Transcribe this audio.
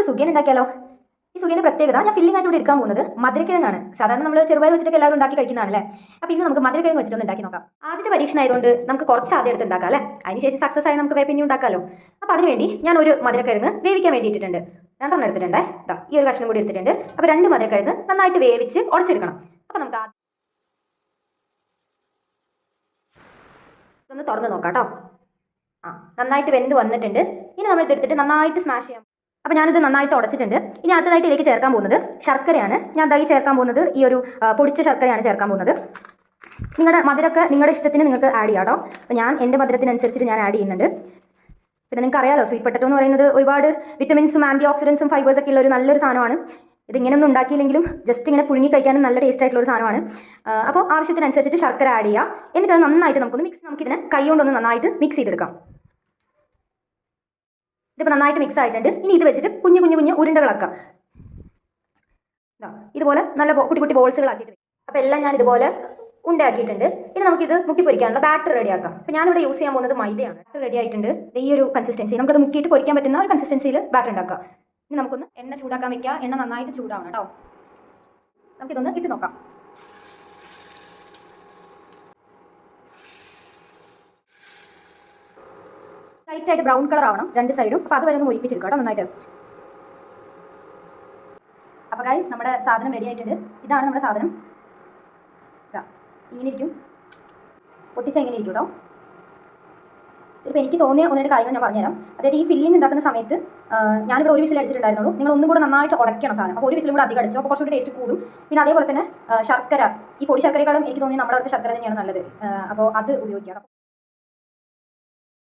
നമുക്ക് സുഖിയൻ ഉണ്ടാക്കിയാലോ? ഈ സുഖിയൻ്റെ പ്രത്യേകത ഞാൻ ഫില്ലിംഗ് ആയിട്ട് ഇവിടെ എടുക്കാൻ പോകുന്നത് മധുരക്കിഴങ്ങാണ്. സാധാരണ നമ്മൾ ചെറുപയർ വെച്ചിട്ടൊക്കെ എല്ലാവരും ഉണ്ടാക്കി കഴിക്കുന്നതാണല്ലേ. അപ്പോൾ ഇന്ന് നമുക്ക് മധുരക്കിഴങ്ങ് വെച്ചിട്ടൊന്ന് ഉണ്ടാക്കി നോക്കാം. ആദ്യത്തെ പരീക്ഷണം ആയതുകൊണ്ട് നമുക്ക് കുറച്ച് ആദ്യം എടുത്ത് ഉണ്ടാക്കാം അല്ലേ. അതിനുശേഷം സക്സസ് ആയി നമുക്ക് പിന്നെ ഉണ്ടാക്കാമല്ലോ. അപ്പോൾ അതിനുവേണ്ടി ഞാൻ ഒരു മധുരക്കിഴങ്ങ് വേവിക്കാൻ വേണ്ടി ഇട്ടിട്ടുണ്ട്. 2 എടുത്തിട്ടുണ്ടേ. ഇതാ ഈ ഒരു കഷ്ണം കൂടി എടുത്തിട്ടുണ്ട്. അപ്പോൾ 2 മധുരക്കിഴങ്ങ് നന്നായിട്ട് വേവിച്ച് ഉടച്ചെടുക്കണം. അപ്പോൾ നമുക്ക് ഇതൊന്ന് തുറന്ന് നോക്കാം കേട്ടോ. നന്നായിട്ട് വെന്ത് വന്നിട്ടുണ്ട്. ഇനി നമ്മൾ ഇതെടുത്തിട്ട് നന്നായിട്ട് സ്മാഷ് ചെയ്യാം. അപ്പോൾ ഞാനിത് നന്നായിട്ട് ഉടച്ചിട്ടുണ്ട്. ഇനി അടുത്തതായിട്ട് ഇതിലേക്ക് ചേർക്കാൻ പോകുന്നത് ശർക്കരയാണ്. ഞാൻ ദൈ ചേർക്കാൻ പോകുന്നത് ഈ ഒരു പൊടിച്ച ശർക്കരയാണ് ചേർക്കാൻ പോകുന്നത്. നിങ്ങളുടെ മധുരമൊക്കെ നിങ്ങളുടെ ഇഷ്ടത്തിന് നിങ്ങൾക്ക് ആഡ് ചെയ്യാം കേട്ടോ. അപ്പോൾ ഞാൻ എൻ്റെ മധുരത്തിനനുസരിച്ചിട്ട് ഞാൻ ആഡ് ചെയ്യുന്നുണ്ട്. പിന്നെ നിങ്ങൾക്ക് അറിയാലോ, സ്വീറ്റ് പൊട്ടറ്റോ എന്ന് പറയുന്നത് ഒരുപാട് വിറ്റമിൻസും ആൻറ്റി ഓക്സിഡൻസും ഫൈബേഴ്സൊക്കെ ഉള്ള ഒരു നല്ലൊരു സാധനമാണ്. ഇതിങ്ങനെയൊന്നും ഉണ്ടാക്കിയില്ലെങ്കിലും ജസ്റ്റ് ഇങ്ങനെ പുഴുങ്ങി കഴിക്കാനും നല്ല ടേസ്റ്റ് ആയിട്ടുള്ള ഒരു സാധനമാണ്. അപ്പോൾ ആവശ്യത്തിനനുസരിച്ചിട്ട് ശർക്കര ആഡ് ചെയ്യുക. എന്നിട്ട് അത് നന്നായിട്ട് നമുക്കിതിനെ കൈ കൊണ്ടൊന്ന് നന്നായിട്ട് മിക്സ് ചെയ്തെടുക്കാം. ഇതിപ്പോൾ നന്നായിട്ട് മിക്സ് ആയിട്ടുണ്ട്. ഇനി ഇത് വെച്ചിട്ട് കുഞ്ഞു ഉരുണ്ടകളാക്കാം. ഇതുപോലെ നല്ല കുട്ടി കുട്ടി ബോൾസുകളാക്കിയിട്ട്. അപ്പോൾ എല്ലാം ഞാൻ ഇതുപോലെ ഉണ്ടാക്കിയിട്ടുണ്ട്. ഇനി നമുക്കിത് മുക്കി പൊരിക്കാനുള്ള ബാറ്റർ റെഡിയാക്കാം. അപ്പോൾ ഞാനിവിടെ യൂസ് ചെയ്യാൻ പോകുന്നത് മൈദയാണ്. ബാറ്റർ റെഡി ആയിട്ടുണ്ട്. ഈ ഒരു കൺസിസ്റ്റൻസി നമുക്കത് മുക്കിയിട്ട് പൊരിക്കാൻ പറ്റുന്ന ഒരു കൺസിസ്റ്റൻസിയിൽ ബാറ്റർ ഉണ്ടാക്കാം. ഇനി നമുക്കൊന്ന് എണ്ണ ചൂടാക്കാൻ വെക്കുക. എണ്ണ നന്നായിട്ട് ചൂടാവണം കേട്ടോ. നമുക്കിതൊന്ന് ഇട്ട് നോക്കാം. ലൈറ്റായിട്ട് ബ്രൗൺ കളർ ആവണം 2 സൈഡും. അപ്പോൾ അതുവരെ ഒന്ന് ഒലിപ്പിച്ചെടുക്കാം കേട്ടോ നന്നായിട്ട്. അപ്പോൾ ഗൈസ് നമ്മുടെ സാധനം റെഡി ആയിട്ടുണ്ട്. ഇതാണ് നമ്മുടെ സാധനം. ഇതാ ഇങ്ങനെ ഇരിക്കും. പൊട്ടിച്ചാൽ ഇങ്ങനെ ഇരിക്കും കേട്ടോ. ഇപ്പോൾ എനിക്ക് തോന്നിയ 1-2 കാര്യങ്ങൾ ഞാൻ പറഞ്ഞുതരാം. അതായത് ഈ ഫില്ലിംഗ് ഉണ്ടാക്കുന്ന സമയത്ത് ഞാനിവിടെ ഒരു വിസിൽ അടിച്ചിട്ടുണ്ടായിരുന്നുള്ളൂ. നിങ്ങൾ ഒന്നും കൂടെ നന്നായിട്ട് ഉടയ്ക്കണം സാധനം. അപ്പോൾ ഒരു വിസിലും കൂടെ അധികം അടിച്ചു. അപ്പോൾ കുറച്ചുകൂടി ടേസ്റ്റ് കൂടും. പിന്നെ അതേപോലെ തന്നെ ശർക്കര, ഈ പൊടി ശർക്കരയേക്കാളും എനിക്ക് തോന്നി നമ്മുടെ അടുത്ത ശർക്കര തന്നെയാണ് നല്ലത്. അപ്പോൾ അത് ഉപയോഗിക്കണം.